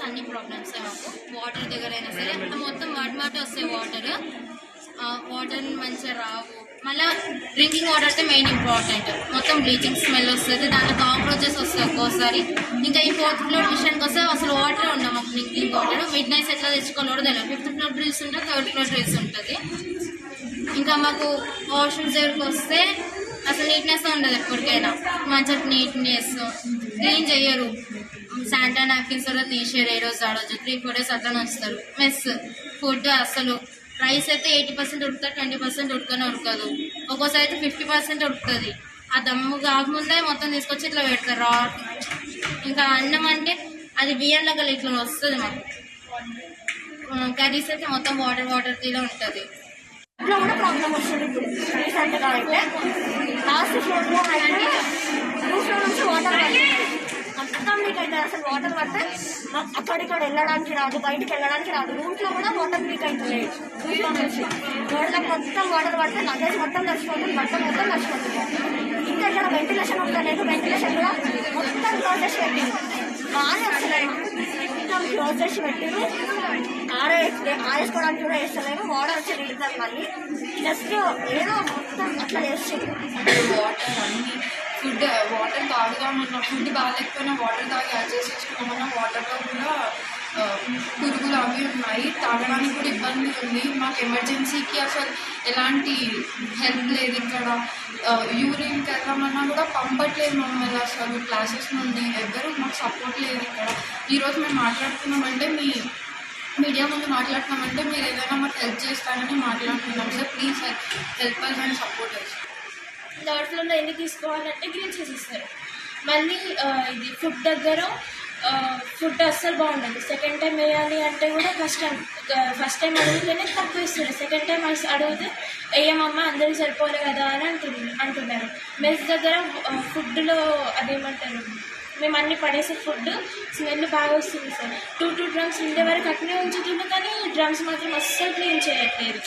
అన్ని ప్రాబ్లమ్స్ మాకు వాటర్ దగ్గర అయినా సరే మొత్తం మాట వస్తాయి. వాటర్ మంచిగా రావు. మళ్ళీ డ్రింకింగ్ వాటర్ అయితే మెయిన్ ఇంపార్టెంట్. మొత్తం బ్లీచింగ్ స్మెల్ వస్తుంది, దాంట్లో కాక్రోచెస్ వస్తాయి ఒక్కోసారి. ఇంకా ఈ 4th ఫ్లోర్ విషయానికి వస్తే అసలు వాటర్ ఉండవు మాకు. డ్రింకింగ్ వాటర్ మిడ్ నైట్స్ ఎట్లా తెచ్చుకోవాలో కూడా తెలియదు. 5th ఫ్లోర్ డ్రిల్స్ ఉంటుంది, 3rd ఫ్లోర్ డ్రిల్స్ ఉంటుంది. ఇంకా మాకు వాష్రూమ్స్ దగ్గరికి వస్తే అసలు నీట్నెస్ ఉండదు. ఎప్పటికైనా మంచిగా నీట్నెస్ క్లీన్ చేయరు. శానిటరీ నాప్కిన్స్ కూడా తీసేరు. ఏ రోజు ఆడవచ్చు 3-4 days అట్లా వస్తారు. మెస్ ఫుడ్ అసలు రైస్ అయితే 80% ఉడుకుతుంది, 20% ఉడకదు. ఒక్కోసారి అయితే 50% ఉడుకుతుంది. ఆ దమ్ము కాకముందే మొత్తం తీసుకొచ్చి ఇట్లా పెడతారు. ఇంకా అన్నం అంటే అది బియ్యంలో గల ఇట్లా వస్తుంది మాకు. కర్రీస్ అయితే మొత్తం వాటర్ తీలో ఉంటుంది. ఇంట్లో కూడా ప్రాబ్లం వస్తుంది. ఇప్పుడు రీసెంట్గా అయితే లాస్ట్ ఫ్లోర్లో అయితే రూఫ్లో నుంచి వాటర్ మొత్తం లీక్ అవుతుంది. అసలు వాటర్ పడితే అక్కడిక్కడ వెళ్ళడానికి రాదు, బయటకు వెళ్ళడానికి రాదు. రూమ్స్లో కూడా వాటర్ లీక్ అవుతుంది. రూమ్లో నుంచి రోడ్లకు మొత్తం వాటర్ పడితే లగేజ్ మొత్తం నడిచిపోతుంది, బట్టలు మొత్తం నడిచిపోతుంది. ఇంకా ఇక్కడ వెంటిలేషన్ ఉండలేదు. వెంటిలేషన్ కూడా మొత్తం క్లోజ్ చేసి పెట్టింది. బాగానే వస్తలేదు, మొత్తం క్లోజ్ చేసి పెట్టింది. ఆరేసుకోవడానికి కూడా వేస్తలేదు. వాటర్ వచ్చి నిలుతుంది. మళ్ళీ జస్ట్ ఏదో మొత్తం అట్లా చేస్తుంది. వాటర్ అన్ని ఫుడ్ వాటర్ తాగుదామన్నా, ఫుడ్ బాగాలేకపోయినా వాటర్ తాగి అడ్జస్ట్ చేసుకున్నామన్నా వాటర్లో కూడా పురుగులు అవి ఉన్నాయి. తాగడానికి కూడా ఇబ్బంది ఉంది. మాకు ఎమర్జెన్సీకి అసలు ఎలాంటి హెల్ప్ లేదు. ఇక్కడ యూరిన్కి వెళ్దామన్నా కూడా పంపట్లేదు మమ్మల్ని అసలు క్లాసెస్ నుండి. ఎవ్వరూ మాకు సపోర్ట్ లేదు ఇక్కడ. ఈరోజు మేము మాట్లాడుతున్నామంటే మీడియా ముందు మాట్లాడుతున్నామంటే మీరు ఏదైనా మాకు హెల్ప్ చేస్తారని మాట్లాడుతున్నాం sir. Please help us and support us. 3rd ఫ్లోర్లో ఎన్ని తీసుకోవాలంటే గ్రీన్ చేసిస్తారు. మళ్ళీ ఇది ఫుడ్ దగ్గర ఫుడ్ అస్సలు బాగుండదు. 2nd టైం వేయాలి అంటే కూడా కష్టం. ఫస్ట్ టైం అడిగితేనే తక్కువ ఇస్తారు. 2nd టైం అడిగితే వేయమమ్మ అందరికి సరిపోలే కదా అని అంటున్నారు. మెస్ దగ్గర ఫుడ్లో అదేమంటారు, మేము అన్ని పడేసే ఫుడ్ స్మెల్ బాగా వస్తుంది సార్. 2 డ్రమ్స్ ఉండే వరకు అట్నే ఉంచుతుంది, కానీ డ్రమ్స్ మాత్రం అస్సలు క్లీన్ చేయట్లేదు.